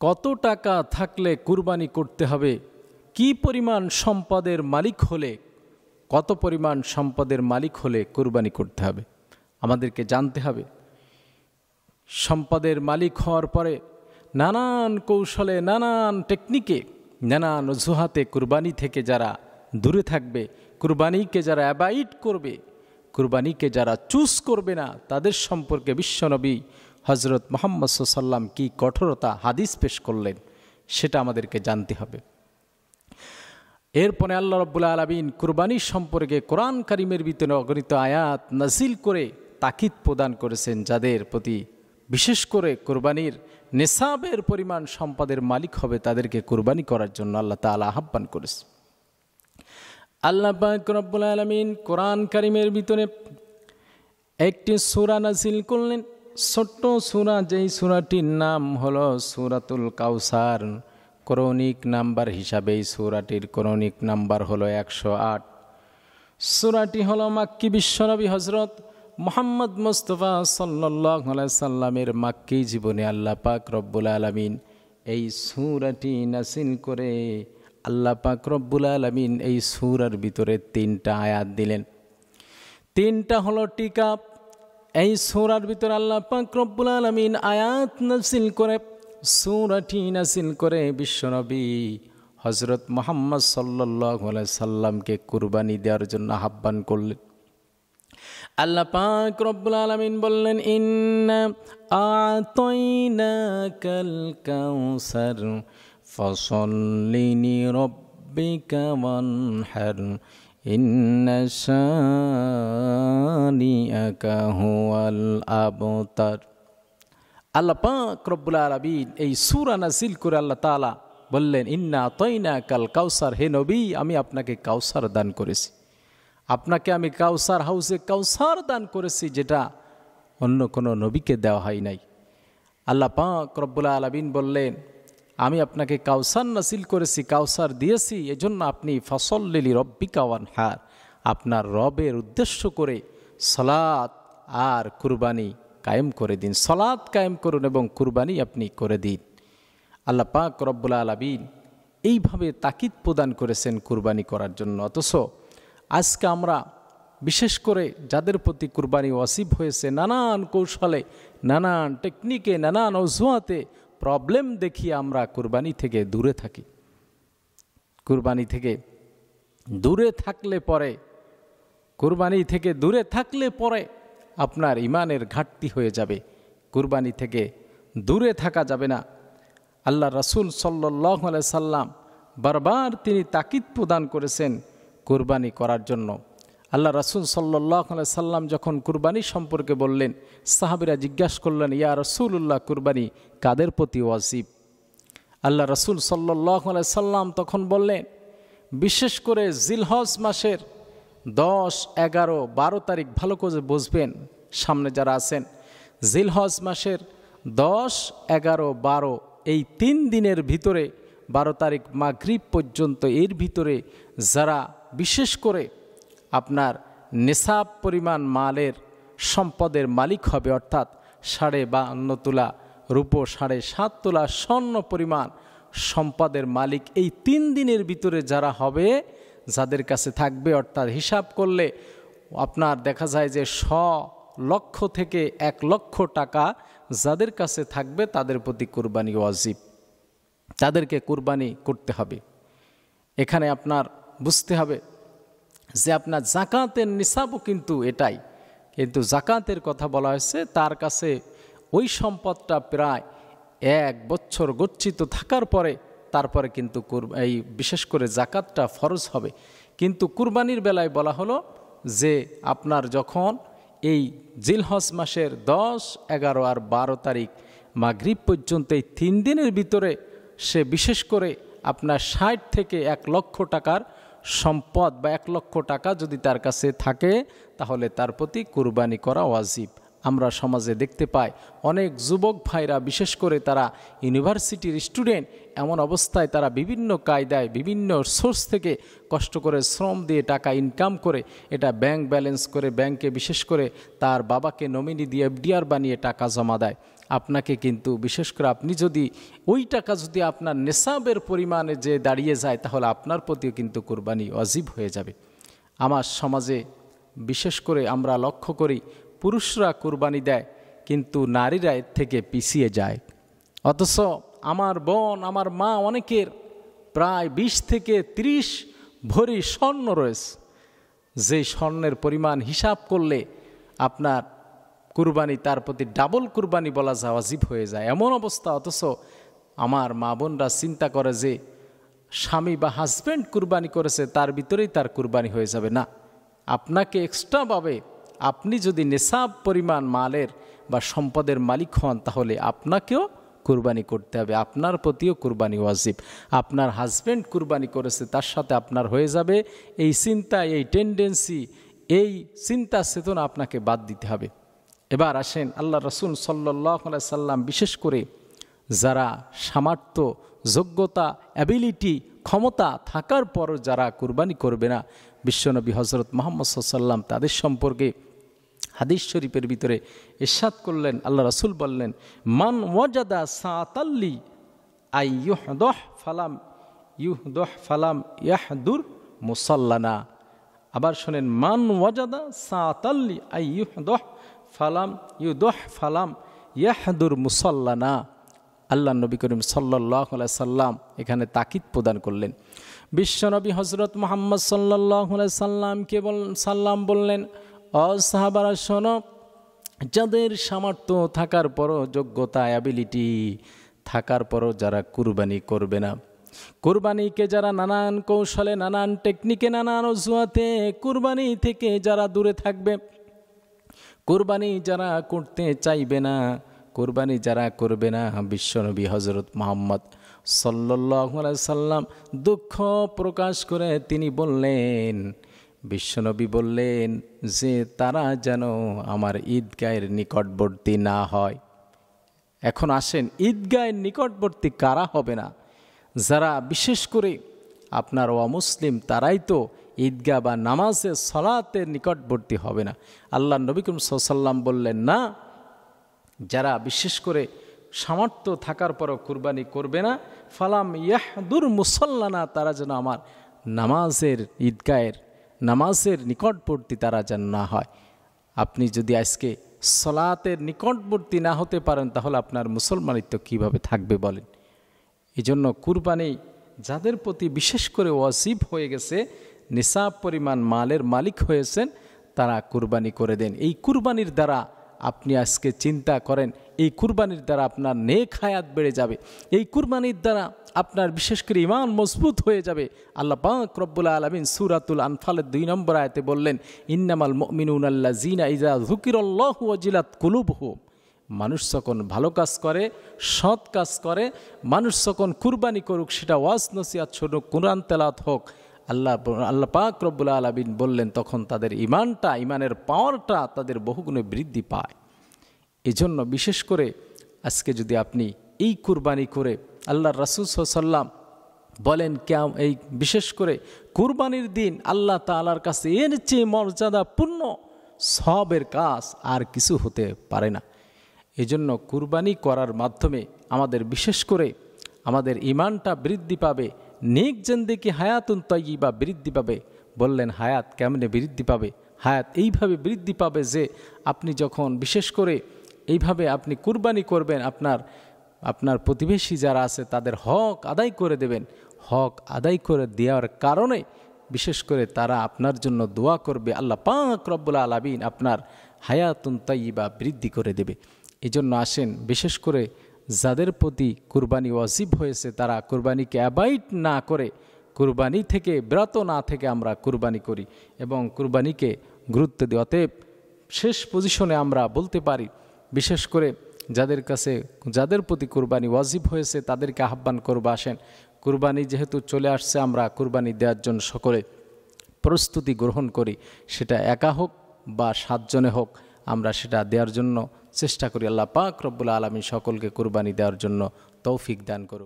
কত টাকা থাকলে কুরবানি করতে হবে, কি পরিমাণ সম্পদের মালিক হলে, কত পরিমাণ সম্পদের মালিক হলে কুরবানি করতে হবে আমাদেরকে জানতে হবে। সম্পদের মালিক হওয়ার পরে নানান কৌশলে, নানান টেকনিকে, নানান অজুহাতে কুরবানি থেকে যারা দূরে থাকবে, কুরবানিকে যারা অ্যাভয়েড করবে, কুরবানিকে যারা চুজ করবে না, তাদের সম্পর্কে বিশ্বনবী হজরত মুহাম্মদ সাল্লাল্লাহু আলাইহি ওয়াসাল্লাম কি কঠোরতা হাদিস পেশ করলেন সেটা আমাদেরকে জানতে হবে। এরপরে আল্লাহ রাব্বুল আলামিন কুরবানি সম্পর্কে কোরআন কারীমের ভিতরে অগণিত আয়াত নাজিল করে তাকিদ প্রদান করেছেন, যাদের প্রতি বিশেষ করে কুরবানির নিসাবের পরিমাণ সম্পদের মালিক হবে তাদেরকে কুরবানি করার জন্য আল্লাহ তাআলা আহ্বান করেছে। আল্লাহ পাক রব্বুল আলামিন কোরআন কারীমের ভিতরে একটি সূরা নাজিল করলেন, ছোট্ট সূরা, যেই সূরাটির নাম হলো সূরাতুল কাউসার। করণিক নাম্বার হিসাবে এই সূরাটির করণিক নাম্বার হলো 108। সূরাটি হলো মাক্কি, বিশ্বনবী হযরত মুহাম্মদ মুস্তাফা সাল্লাল্লাহু আলাইহি সাল্লামের মাক্কি জীবনে আল্লাহ পাক রব্বুল আলামিন এই সূরাটি নাজিল করে আল্লাহ পাক রব্বুল আলামিন এই সূরার ভিতরে 3টা আয়াত দিলেন। 3টা হলো টিকা। এই সূরার ভিতরে আল্লাহ পাক রব্বুল আলামিন আয়াত নাজিল করে, সূরাটি নাজিল করে বিশ্বনবী হযরত মুহাম্মদ সাল্লাল্লাহু আলাইহি সাল্লামকে কুরবানি দেওয়ার জন্য আহ্বান করলেন। আল্লাহ পাক রব্বুল আলামিন বললেন, ইন্না আ'তাইনাকাল কাউসার ফসল্লি লিরাব্বিকা ওয়ানহার ইন্না শানিআকা হুয়াল আবতার। আল্লাহ পাক রব্বুল আলামিন এই সূরা নাজিল করে আল্লাহ তাআলা বললেন, ইন্না আ'তাইনাকাল কাউসার, হে নবী আমি আপনাকে কাউসার দান করেছি, আপনাকে আমি কাউসার হাউসে কাউসার দান করেছি, যেটা অন্য কোনো নবীকে দেওয়া হয় নাই। আল্লাহ পাক রব্বুল আলামিন বললেন, আমি আপনাকে কাউসার নাজিল করেছি, কাউসার দিয়েছি, এজন্য আপনি ফসল্লি লিরাব্বিকা ওয়ানহার, আপনার রবের উদ্দেশ্য করে সালাত আর কুরবানি কায়েম করে দিন। সালাত কায়েম করুন এবং কুরবানি আপনি করে দিন। আল্লাহ পাক রব্বুল আলামিন এইভাবে তাকিদ প্রদান করেছেন কুরবানি করার জন্য। অথচ আজকে আমরা বিশেষ করে যাদের প্রতি কুরবানি ওয়াজিব হয়েছে, নানান কৌশলে, নানান টেকনিকে, নানান অজুহাতে প্রবলেম দেখিয়ে আমরা কুরবানি থেকে দূরে থাকি। কুরবানি থেকে দূরে থাকলে পরে, কুরবানি থেকে দূরে থাকলে পরে আপনার ইমানের ঘাটতি হয়ে যাবে। কুরবানি থেকে দূরে থাকা যাবে না। আল্লাহ রাসূল সাল্লাল্লাহু আলাইহি সাল্লাম বারবার তিনি তাকিদ প্রদান করেছেন কুরবানি করার জন্য। আল্লাহ রাসূল সাল্লাল্লাহু আলাইহি সাল্লাম যখন কুরবানি সম্পর্কে বললেন, সাহাবীরা জিজ্ঞাসা করলেন, ইয়া রাসূলুল্লাহ, কুরবানি কাদের প্রতি ওয়াজিব? আল্লাহ রাসূল সাল্লাল্লাহু আলাইহি সাল্লাম তখন বললেন, বিশেষ করে জিলহজ মাসের 10, 11, 12 তারিখ, ভালো করে বুঝবেন সামনে যারা আছেন, জিলহজ মাসের 10, 11, 12 এই 3 দিনের ভিতরে, 12 তারিখ মাগরিব পর্যন্ত, এর ভিতরে যারা বিশেষ করে আপনার নিসাব পরিমাণ মালের সম্পদের মালিক হবে, অর্থাৎ 52.5 তোলা রূপো, 7.5 তোলা স্বর্ণ পরিমাণ সম্পদের মালিক এই 3 দিনের ভিতরে যারা হবে, যাদের কাছে থাকবে, অর্থাৎ হিসাব করলে আপনার দেখা যায় যে 100 লক্ষ থেকে 1 লক্ষ টাকা যাদের কাছে থাকবে তাদের প্রতি কুরবানি ওয়াজিব, তাদেরকে কুরবানি করতে হবে। এখানে আপনার বুঝতে হবে যে আপনার জাকাতের নিসাবও কিন্তু এটাই, কিন্তু জাকাতের কথা বলা হয়েছে তার কাছে ওই সম্পদটা প্রায় 1 বছর গচ্ছিত থাকার পরে তারপরে কিন্তু এই বিশেষ করে জাকাতটা ফরজ হবে। কিন্তু কুরবানির বেলায় বলা হলো যে আপনার যখন এই জিলহজ মাসের 10, 11 আর 12 তারিখ মাগরিব পর্যন্ত এই 3 দিনের ভিতরে সে বিশেষ করে আপনার 60 থেকে 1 লক্ষ টাকার সম্পদ বা 1 লক্ষ টাকা যদি তার কাছে থাকে তাহলে তার প্রতি কুরবানি করা ওয়াজিব। আমরা সমাজে দেখতে পাই অনেক যুবক ভাইরা, বিশেষ করে তারা ইউনিভার্সিটির স্টুডেন্ট, এমন অবস্থায় তারা বিভিন্ন কায়দায় বিভিন্ন সোর্স থেকে কষ্ট করে শ্রম দিয়ে টাকা ইনকাম করে এটা ব্যাংক ব্যালেন্স করে ব্যাংকে বিশেষ করে তার বাবাকে নমিনি দিয়ে এফডিআর বানিয়ে টাকা জমা দেয়। আপনাকে কিন্তু বিশেষ করে আপনি যদি ওই টাকা যদি আপনার নেশাবের পরিমাণে যে দাঁড়িয়ে যায় তাহলে আপনার প্রতিও কিন্তু কুরবানি ওয়াজিব হয়ে যাবে। আমার সমাজে বিশেষ করে আমরা লক্ষ্য করি পুরুষরা কুরবানি দেয় কিন্তু নারীরা এর থেকে পিছিয়ে যায়। অথচ আমার বোন আমার মা অনেকের প্রায় 20 থেকে 30 ভরি স্বর্ণ রয়েছে, যে স্বর্ণের পরিমাণ হিসাব করলে আপনার কুরবানি তার প্রতি ডাবল কুরবানি বলা যায় ওয়াজিব হয়ে যায় এমন অবস্থা। অথচ আমার মা বোনরা চিন্তা করে যে স্বামী বা হাজব্যান্ড কুরবানি করেছে তার ভিতরেই তার কুরবানি হয়ে যাবে। না, আপনাকে এক্সট্রাভাবে আপনি যদি নেশাব পরিমাণ মালের বা সম্পদের মালিক হন তাহলে আপনাকেও কুরবানি করতে হবে, আপনার প্রতিও কুরবানি ওয়াজিব। আপনার হাজব্যান্ড কুরবানি করেছে তার সাথে আপনার হয়ে যাবে। এই চিন্তা, এই টেন্ডেন্সি, এই চিন্তা চেতনা আপনাকে বাদ দিতে হবে। এবার আসেন আল্লাহ রাসূল সাল্লাল্লাহু আলাইহি সাল্লাম বিশেষ করে যারা সামর্থ্য, যোগ্যতা, অ্যাবিলিটি, ক্ষমতা থাকার পরও যারা কুরবানি করবে না, বিশ্বনবী হযরত মুহাম্মদ সাল্লাল্লাহু আলাইহি ওয়াসাল্লাম তাদের সম্পর্কে হাদিস শরীফের ভিতরে ইরশাদ করলেন, আল্লাহ রাসূল বললেন, মান ওয়াজাদা সাতাল্লি আইয়ুহদহ ফালাম ইয়াহদুর মুসাল্লানা। আবার শোনেন, মান ওয়াজাদা সাতাল্লি আইয়ুহদহ ফালাম ইয়াহদুর মুসাল্লানা। আল্লাহ নবী করিম সাল্লাল্লাহু আলাইহি সাল্লাম এখানে তাকিদ প্রদান করলেন। বিশ্বনবী হযরত মুহাম্মদ সাল্লাল্লাহু আলাইহি সাল্লামকে বললেন, ও সাহাবারা শোনো, যাদের সামর্থ্য থাকার পরও, যোগ্যতা, অ্যাবিলিটি থাকার পরও যারা কুরবানি করবে না, কুরবানিকে যারা নানান কৌশলে, নানান টেকনিকে, নানান অজুহাতে কুরবানি থেকে যারা দূরে থাকবে, কুরবানি যারা করতে চাইবে না, কুরবানি যারা করবে না, বিশ্বনবী হযরত মুহাম্মদ সাল্লাল্লাহু আলাইহি সাল্লাম দুঃখ প্রকাশ করে তিনি বললেন, বিশ্বনবী বললেন যে তারা যেন আমার ঈদগাহের নিকটবর্তী না হয়। এখন আসেন, ঈদগাহের নিকটবর্তী কারা হবে না? যারা বিশেষ করে আপনার অমুসলিম তারাই তো ঈদগাহ বা নামাজের সালাতের নিকটবর্তী হবে না। আল্লাহ নবী করিম সাল্লাল্লাহু আলাইহি ওয়াসাল্লাম বললেন, না, যারা বিশেষ করে সামর্থ্য থাকার পরও কুরবানি করবে না, ফালাম ইয়াহদুর মুসাল্লানা, তারা যেন আমার নামাজের, ঈদগাহের নামাজের নিকটবর্তী তারা যেন না হয়। আপনি যদি আজকে সালাতের নিকটবর্তী না হতে পারেন তাহলে আপনার মুসলমানিত্ব কিভাবে থাকবে বলেন? এজন্য কুরবানি যাদের প্রতি বিশেষ করে ওয়াজিব হয়ে গেছে, নিসাব পরিমাণ মালের মালিক হয়েছেন, তারা কুরবানি করে দেন। এই কুরবানির দ্বারা আপনি আজকে চিন্তা করেন, এই কুরবানির দ্বারা আপনার নেক হায়াত বেড়ে যাবে, এই কুরবানির দ্বারা আপনার বিশেষ করে ঈমান মজবুত হয়ে যাবে। আল্লাহ পাক রব্বুল আলামিন সূরাতুল আনফালের 2 নম্বর আয়াতে বললেন, ইন্নামাল মুমিনুনা আল্লাযীনা ইযা যুকিরাল্লাহু ওয়াজিলাত কুলুবুহুম। মানুষ যখন ভালো কাজ করে, সৎ কাজ করে, মানুষ যখন কুরবানি করুক, সেটা ওয়াজ নসিহত শুনুক, কুরআন তেলাওয়াত হোক, আল্লাহ পাক রব্বুল আলামিন বললেন তখন তাদের ঈমানটা, ঈমানের পাওয়ারটা তাদের বহুগুণে বৃদ্ধি পায়। এজন্য বিশেষ করে আজকে যদি আপনি এই কুরবানি করে, আল্লাহর রাসূল সাল্লাল্লাহু আলাইহি ওয়াসাল্লাম বলেন, এই বিশেষ করে কুরবানির দিন আল্লাহ তাআলার কাছে এর চেয়ে মর্যাদাপূর্ণ সওয়াবের কাজ আর কিছু হতে পারে না। এজন্য কুরবানি করার মাধ্যমে আমাদের বিশেষ করে আমাদের ঈমানটা বৃদ্ধি পাবে, নেক জিন্দেগি হায়াতুন তাইয়্যিবা বৃদ্ধি পাবে। বললেন, হায়াত কেমনে বৃদ্ধি পাবে? হায়াত এইভাবে বৃদ্ধি পাবে যে আপনি যখন বিশেষ করে এইভাবে আপনি কুরবানি করবেন, আপনার প্রতিবেশী যারা আছে তাদের হক আদায় করে দেবেন। হক আদায় করে দেওয়ার কারণে বিশেষ করে তারা আপনার জন্য দোয়া করবে, আল্লাহ পাক রব্বুল আলামিন আপনার হায়াতুন তাইয়্যিবা বৃদ্ধি করে দেবে। এজন্য আসেন, বিশেষ করে যাদের প্রতি কুরবানি ওয়াজিব হয়েছে তারা কুরবানিকে অ্যাভয়েড না করে, কুরবানি থেকে বিরত না থেকে আমরা কুরবানি করি এবং কুরবানিকে গুরুত্ব দিই। অতএব শেষ পজিশনে আমরা বলতে পারি, বিশেষ করে যাদের প্রতি কুরবানি ওয়াজিব হয়েছে তাদেরকে আহ্বান করব, আসেন কুরবানি যেহেতু চলে আসছে, আমরা কুরবানি দেওয়ার জন্য সকলে প্রস্তুতি গ্রহণ করি। সেটা একা হোক বা 7 জনে হোক, আমরা সেটা দেওয়ার জন্য চেষ্টা করি। আল্লাহ পাক রব্বুল আলামিন সকলকে কুরবানি দেওয়ার জন্য তৌফিক দান করুক।